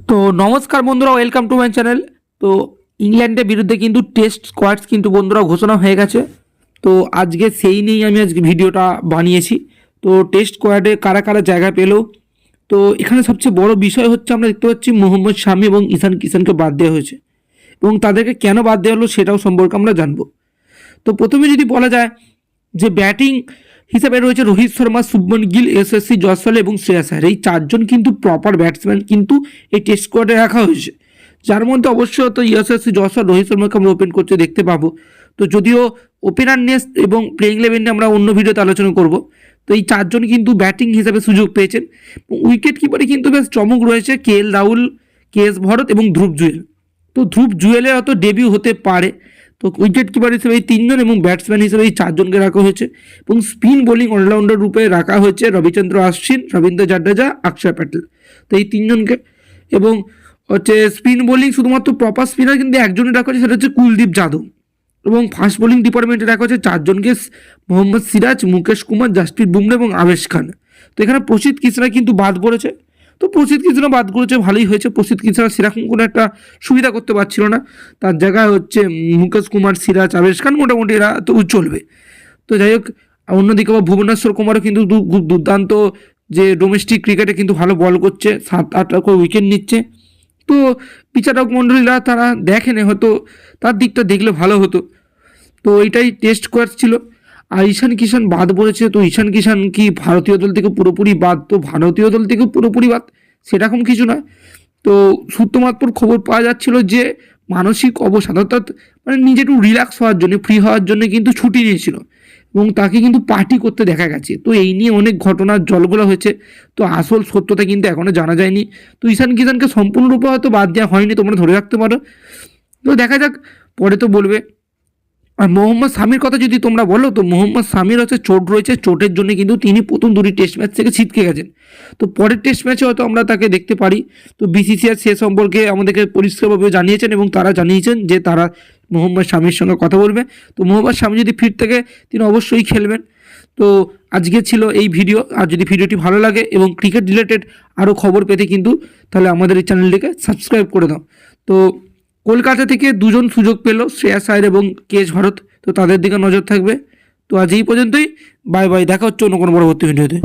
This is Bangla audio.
তো নমস্কার বন্ধুরা, ওয়েলকাম টু মাই চ্যানেল। তো ইংল্যান্ডের বিরুদ্ধে কিন্তু টেস্ট স্কোয়াডস কিন্তু বন্ধুরা ঘোষণা হয়ে গেছে। তো আজকে সেই নিয়েই আমি আজকে ভিডিওটা বানিয়েছি। তো টেস্ট স্কোয়াডে কারা কারা জায়গা পেলো, তো এখানে সবচেয়ে বড় বিষয় হচ্ছে আমরা দেখতে পাচ্ছি মোহাম্মদ শামি এবং ঈশান কিষানকে বাদ দেওয়া হয়েছে এবং তাদেরকে কেন বাদ দেওয়া হলো সেটাও সম্পর্কে আমরা জানবো। তো প্রথমে যদি বলা যায় যে ব্যাটিং হিসেবে রয়েছে রোহিত শর্মা, শুভমন গিল, এসএসসি জয়সওয়াল এবং শ্রেয়াস আয়ার। এই চারজন কিন্তু প্রপার ব্যাটসম্যান কিন্তু এই টেস্ট স্কোয়াডে রাখা হয়েছে, যার মধ্যে অবশ্যই তো এসএসসি জয়সওয়াল, রোহিত শর্মাকে আমরা ওপেন করতে দেখতে পাবো। তো যদিও ওপেনার নেস এবং প্লেইং ইলেভেন নিয়ে আমরা অন্য ভিডিওতে আলোচনা করব। তো এই চারজন কিন্তু ব্যাটিং হিসেবে সুযোগ পেয়েছেন। উইকেট কিপারে কিন্তু বেশ চমক রয়েছে KL রাহুল, KS ভরত এবং ধ্রুব জুয়েল। তো ধ্রুব জুয়েলের হয়তো ডেবিউ হতে পারে। তো উইকেট কিপার হিসেবে এই তিনজন এবং ব্যাটসম্যান হিসেবে এই চারজনকে রাখা হয়েছে এবং স্পিন বোলিং অলরাউন্ডার রূপে রাখা হয়েছে রবিচন্দ্র অশ্বিন, রবীন্দ্র জাডেজা, অক্ষর প্যাটেল। তো এই তিনজনকে এবং হচ্ছে স্পিন বোলিং শুধুমাত্র প্রপার স্পিনার কিন্তু একজনই রাখা হয়েছে, সেটা হচ্ছে কুলদীপ যাদব। এবং ফাস্ট বোলিং ডিপার্টমেন্টে রাখা হয়েছে চারজনকে, মোহাম্মদ সিরাজ, মুকেশ কুমার, জাসপ্রীত বুমরা এবং আবেশ খান। তো এখানে প্রসিদ্ধ কৃষ্ণা কিন্তু বাদ পড়েছে। তো প্রসিদ্ধ কৃষ্ণা বাদ করেছে, ভালোই হয়েছে। প্রসিদ্ধ কৃষ্ণা সেরকম কোনো একটা সুবিধা করতে পারছিল না, তার জায়গায় হচ্ছে মুকেশ কুমার, সিরাজ, আবেশ খান মোটামুটি এরা তো চলবে। তো যাই হোক, অন্যদিকে আবার ভুবনেশ্বর কুমারও কিন্তু খুব দুর্দান্ত, যে ডোমেস্টিক ক্রিকেটে কিন্তু ভালো বল করছে, 7-8 করে উইকেট নিচ্ছে। তো বিচারক মণ্ডলীরা তারা দেখেনি, হয়তো তার দিকটা দেখলে ভালো হতো। তো এইটাই টেস্ট স্কোয়াড ছিল। আর ঈশান কিষান বাদ পড়েছে। তো ঈশান কিষান কি ভারতীয় দল থেকে পুরোপুরি বাদ? তো ভারতীয় দল থেকে পুরোপুরি বাদ সেরকম কিছু নয়। তো সূত্রমাত্র খবর পাওয়া যাচ্ছিল যে মানসিক অবসাদ, অর্থাৎ মানে নিজে একটু রিল্যাক্স হওয়ার জন্য, ফ্রি হওয়ার জন্য কিন্তু ছুটি নিয়েছিল এবং তাকে কিন্তু পার্টি করতে দেখা গেছে। তো এই নিয়ে অনেক ঘটনার জলগোলা হয়েছে। তো আসল সত্যতা কিন্তু এখনও জানা যায়নি। তো ঈশান কিষানকে সম্পূর্ণরূপে হয়তো বাদ দেওয়া হয়নি, তোমরা ধরে রাখতে পারো। তো দেখা যাক, পরে তো বলবে। আর মোহাম্মদ শামির কথা যদি তোমরা বলো, তো মোহাম্মদ শামির হচ্ছে চোট রয়েছে, চোটের জন্য কিন্তু তিনি প্রথম দুটি টেস্ট ম্যাচ থেকে ছিটকে গেছেন। তো পরের টেস্ট ম্যাচে হয়তো আমরা তাকে দেখতে পারি। তো BCCI সে সম্পর্কে আমাদেরকে পরিষ্কারভাবে জানিয়েছেন এবং তারা জানিয়েছেন যে তারা মোহাম্মদ শামির সঙ্গে কথা বলবে। তো মোহাম্মদ শামি যদি ফিট থাকে তিনি অবশ্যই খেলবেন। তো আজকে ছিল এই ভিডিও। আর যদি ভিডিওটি ভালো লাগে এবং ক্রিকেট রিলেটেড আরও খবর পেতে কিন্তু তাহলে আমাদের এই চ্যানেলটিকে সাবস্ক্রাইব করে দাও। তো কলকাতা থেকে দুজন সুযোগ পেল, শ্রেয়াস আয়ার এবং KS ভরত। তো তাদের দিকে নজর থাকবে। তো আজ এই পর্যন্তই, বাই বাই, দেখা হচ্ছে অন্য কোনো পরবর্তী ভিডিওতে।